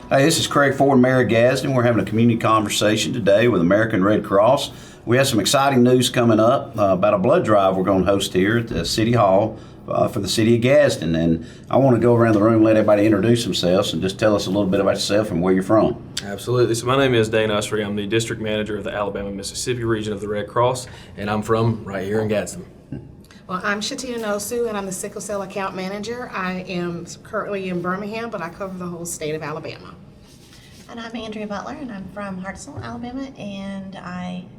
Hey, this is Craig Ford, Mayor of Gadsden. We're having a community conversation today with American Red Cross. We have some exciting news coming up about a blood drive we're going to host here at the City Hall for the City of Gadsden. And I want to go around the room and let everybody introduce themselves and just tell us a little bit about yourself and where you're from. Absolutely. So my name is Dane Usry. I'm the district manager of the Alabama-Mississippi region of the Red Cross, and I'm from right here in Gadsden. Well, I'm Shatina Nwosu, and I'm the sickle cell account manager. I am currently in Birmingham, but I cover the whole state of Alabama. And I'm Andrea Butler, and I'm from Hartselle, Alabama, and I'm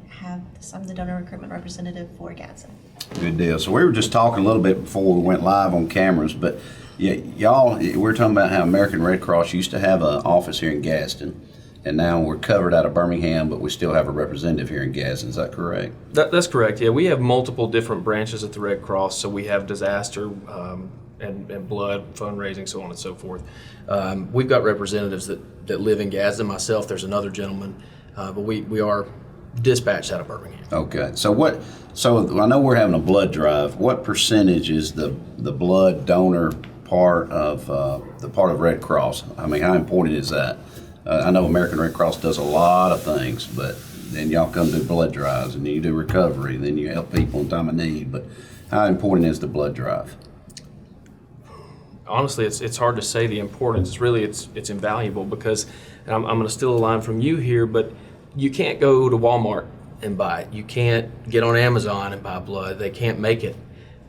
the donor recruitment representative for Gadsden. Good deal. So we were just talking a little bit before we went live on cameras, but yeah, y'all, we're talking about how American Red Cross used to have an office here in Gadsden, and now we're covered out of Birmingham, but we still have a representative here in Gadsden. Is that correct? That's correct. Yeah, we have multiple different branches at the Red Cross. So we have disaster and blood fundraising, so on and so forth. We've got representatives that live in Gadsden. Myself, there's another gentleman, but we are dispatched out of Birmingham. Okay. So I know we're having a blood drive. What percentage is the blood donor part of Red Cross? I mean, how important is that? I know American Red Cross does a lot of things, but then y'all come do blood drives, and then you do recovery, and then you help people in time of need. But how important is the blood drive? Honestly, it's hard to say the importance. It's invaluable because, and I'm going to steal a line from you here, but you can't go to Walmart and buy it. You can't get on Amazon and buy blood. They can't make it.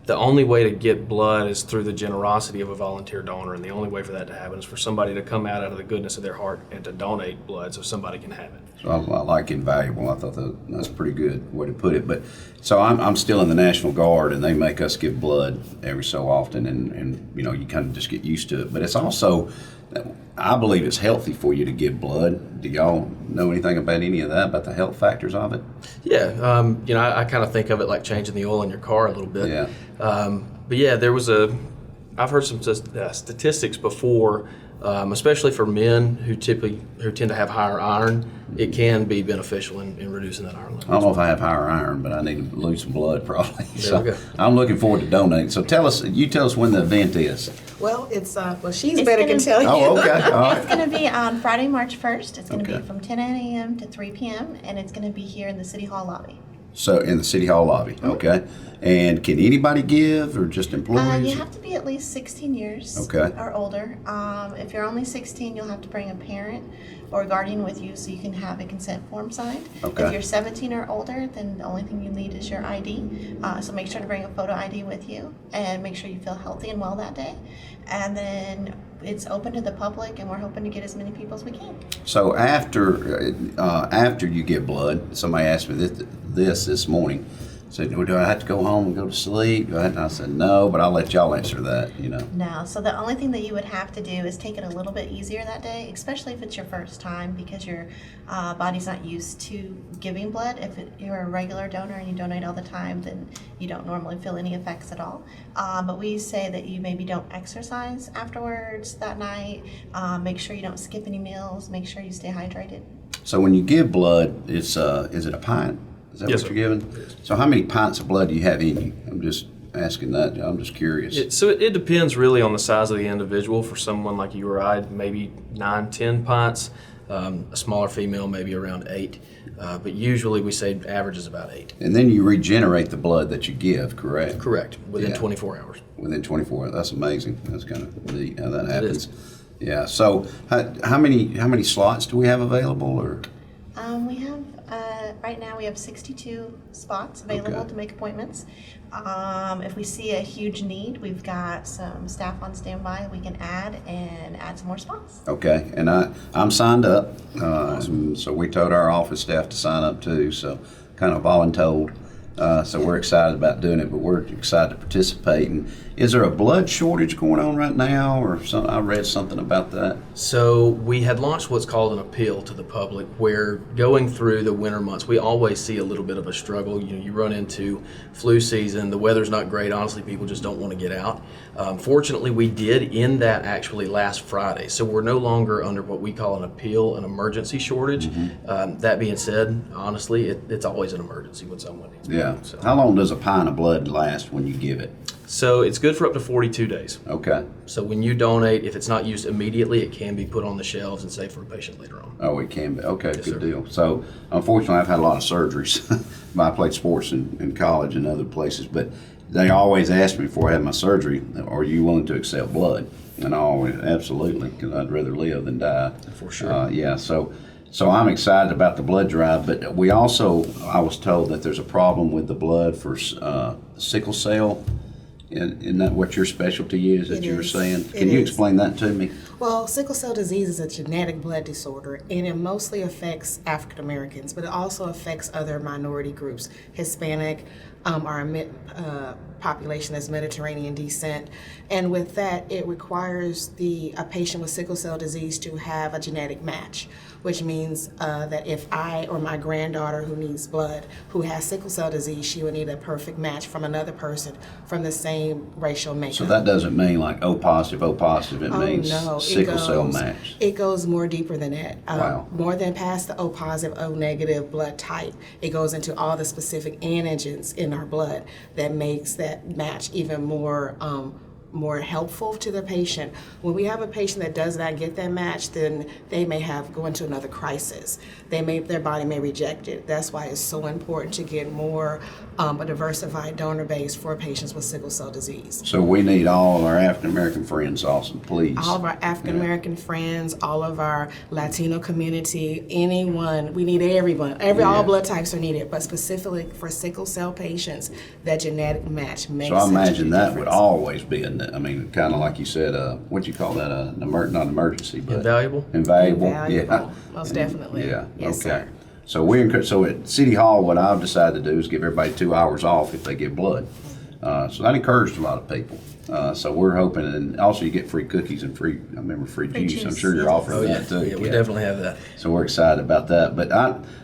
The only way to get blood is through the generosity of a volunteer donor, and the only way for that to happen is for somebody to come out of the goodness of their heart and to donate blood so somebody can have it. So I like invaluable. I thought that's a pretty good way to put it. But so I'm still in the National Guard, and they make us give blood every so often, and you know, you kind of just get used to it. But it's also, I believe it's healthy for you to give blood. Do y'all know anything about any of that, about the health factors of it? Yeah, you know, I kind of think of it like changing the oil in your car a little bit. Yeah. But yeah, I've heard some statistics before, especially for men who tend to have higher iron. It can be beneficial in reducing that iron level. I don't know if I have higher iron, but I need to lose some blood probably. There we go. I'm looking forward to donating. So you tell us when the event is. Well, she's better can tell you. Oh, okay. All right. It's going to be on Friday, March 1st. It's going to Okay. be from 10 a.m. to 3 p.m., and it's going to be here in the City Hall lobby. So in the City Hall lobby, okay. And can anybody give, or just employees? You have to be at least 16 years Okay. or older. If you're only 16, you'll have to bring a parent or guardian with you so you can have a consent form signed. Okay. If you're 17 or older, then the only thing you need is your ID. So make sure to bring a photo ID with you and make sure you feel healthy and well that day. And then it's open to the public, and we're hoping to get as many people as we can. So after you give blood, somebody asked me this morning. Said, do I have to go home and go to sleep? I said, no, but I'll let y'all answer that, you know. No, so the only thing that you would have to do is take it a little bit easier that day, especially if it's your first time, because your body's not used to giving blood. If you're a regular donor and you donate all the time, then you don't normally feel any effects at all. But we say that you maybe don't exercise afterwards that night. Make sure you don't skip any meals. Make sure you stay hydrated. So when you give blood, is it a pint? Is that Yes, what sir. you're giving? Yes. So how many pints of blood do you have in you? I'm just asking that. I'm just curious. So it depends really on the size of the individual. For someone like you or I, maybe 9-10 pints. A smaller female, maybe around 8. But usually we say average is about 8. And then you regenerate the blood that you give, correct? Correct. Within Yeah. 24 hours. Within 24 hours. That's amazing. That's kind of neat how that It happens. is. Yeah. So how many slots do we have available, or? We have right now we have 62 spots available Okay. to make appointments. If we see a huge need, we've got some staff on standby we can add some more spots. Okay, and I'm signed up, so we told our office staff to sign up too, so kind of voluntold. So we're excited about doing it, but we're excited to participate. And is there a blood shortage going on right now, or something? I read something about that. So we had launched what's called an appeal to the public, where going through the winter months, we always see a little bit of a struggle. You know, you run into flu season, the weather's not great, honestly, people just don't want to get out. Fortunately, we did end that actually last Friday, so we're no longer under what we call an appeal, an emergency shortage. That being said, honestly, it's always an emergency when someone needs it. Yeah. So. How long does a pint of blood last when you give it? So it's good for up to 42 days. Okay. So when you donate, if it's not used immediately, it can be put on the shelves and saved for a patient later on. Oh, it can be. Okay, Yes, good sir. deal. So, unfortunately, I've had a lot of surgeries. I played sports in college and other places, but they always asked me before I had my surgery, are you willing to accept blood? And I always, absolutely, because I'd rather live than die. For sure. Yeah, so I'm excited about the blood drive, but we also, I was told that there's a problem with the blood for sickle cell. Isn't that what your specialty is that It you were is. saying? It Can you is. explain that to me? Well, sickle cell disease is a genetic blood disorder, and it mostly affects African Americans, but it also affects other minority groups. Hispanic, our population that's Mediterranean descent, and with that, it requires a patient with sickle cell disease to have a genetic match, which means that if I or my granddaughter who needs blood, who has sickle cell disease, she would need a perfect match from another person from the same racial makeup. So that doesn't mean like O positive. It means No, sickle cell match. It goes more deeper than that. Wow. More than past the O positive, O negative blood type. It goes into all the specific antigens in our blood that makes that match even more helpful to the patient. When we have a patient that does not get that match, then they may go into another crisis. Their body may reject it. That's why it's so important to get more a diversified donor base for patients with sickle cell disease. So we need all of our African American friends, Austin, please. All of our African American friends, all of our Latino community, anyone, we need everyone. All blood types are needed, but specifically for sickle cell patients, that genetic match makes So I such a imagine big that difference. would always be kind of like you said, what do you call that? Not emergency, but Invaluable? Invaluable. Invaluable, Yeah. most definitely. Yeah. Yes, okay. sir. So at City Hall, what I've decided to do is give everybody 2 hours off if they give blood. So that encouraged a lot of people. So we're hoping, and also you get free cookies and free juice. I'm juice, sure you're yes. offering Oh, yeah. that too. Yeah, we definitely have that. So we're excited about that. But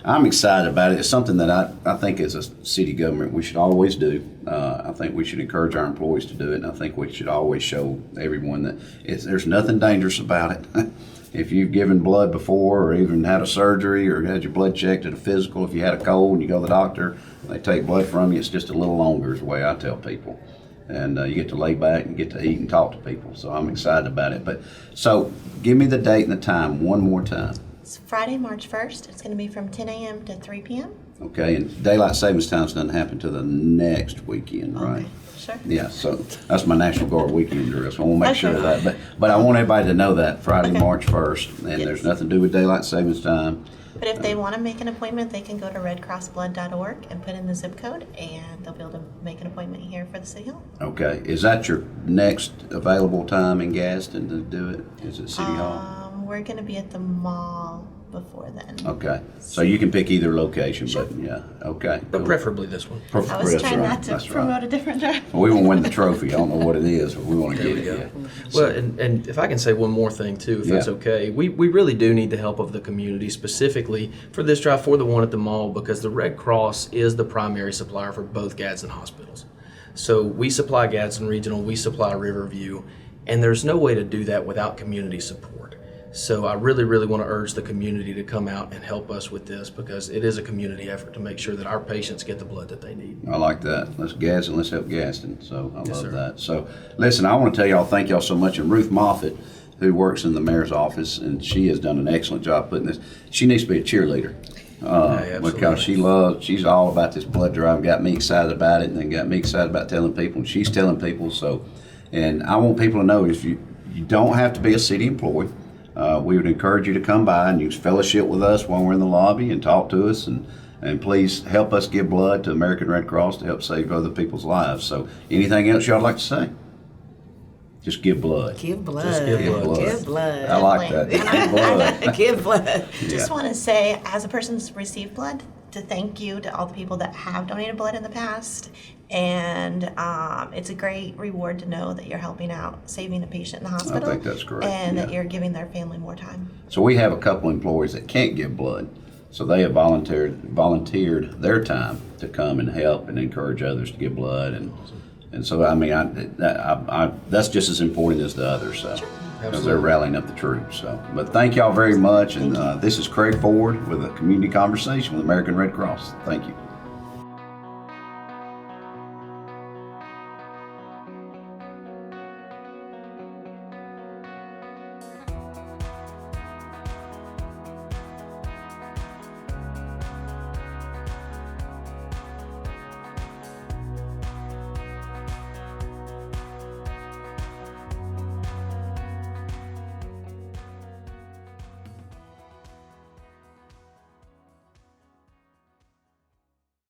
I'm excited about it. It's something that I think as a city government we should always do. I think we should encourage our employees to do it, and I think we should always show everyone that there's nothing dangerous about it. If you've given blood before or even had a surgery or had your blood checked at a physical, if you had a cold and you go to the doctor, they take blood from you, it's just a little longer is the way I tell people. And you get to lay back and get to eat and talk to people. So I'm excited about it. But so give me the date and the time one more time. It's Friday, March 1st. It's going to be from 10 a.m. to 3 p.m. Okay, and daylight savings time doesn't happen till the next weekend, right? Okay, sure. Yeah, so that's my National Guard weekend drill, so I want to make sure of Okay. that. But I want everybody to know that Friday, Okay. March 1st, and Yes. there's nothing to do with daylight savings time. But if they want to make an appointment, they can go to redcrossblood.org and put in the zip code, and they'll be able to make an appointment here for the City Hall. Okay, is that your next available time in Gadsden to do it? Is it City Hall? We're going to be at the mall before then. Okay, so you can pick either location, but yeah, okay. But cool. preferably this one. I was That's trying right, not to that's promote right. a different drive. We won't win the trophy. I don't know what it is, but we want to There get we it. go. Yeah. Well, and if I can say one more thing too, if that's Yeah. okay, we really do need the help of the community, specifically for this drive, for the one at the mall, because the Red Cross is the primary supplier for both Gadsden hospitals. So we supply Gadsden Regional, we supply Riverview, and there's no way to do that without community support. So I really, really want to urge the community to come out and help us with this, because it is a community effort to make sure that our patients get the blood that they need. I like that. Let's Gadsden, let's help Gadsden. So I Yes, love sir. that. So listen, I want to tell y'all thank y'all so much. And Ruth Moffitt, who works in the mayor's office, and she has done an excellent job putting this. She needs to be a cheerleader. absolutely. Because she's all about this blood drive, got me excited about it, and then got me excited about telling people, and she's telling people. So, and I want people to know, if you don't have to be a city employee. We would encourage you to come by and use fellowship with us while we're in the lobby and talk to us, and please help us give blood to American Red Cross to help save other people's lives. So anything else y'all like to say? Just give blood. Give blood. Just give blood. Give blood. I like that. Give blood. Give blood. Just want to say, as a person who's received blood, to thank you to all the people that have donated blood in the past. And it's a great reward to know that you're helping out, saving a patient in the hospital. think that's great, And that yeah. you're giving their family more time. So we have a couple employees that can't give blood, so they have volunteered their time to come and help and encourage others to give blood, and so I mean I that's just as important as the others. So because they're rallying up the troops. So, but thank y'all very much, and this is Craig Ford with a community conversation with American Red Cross. Thank you.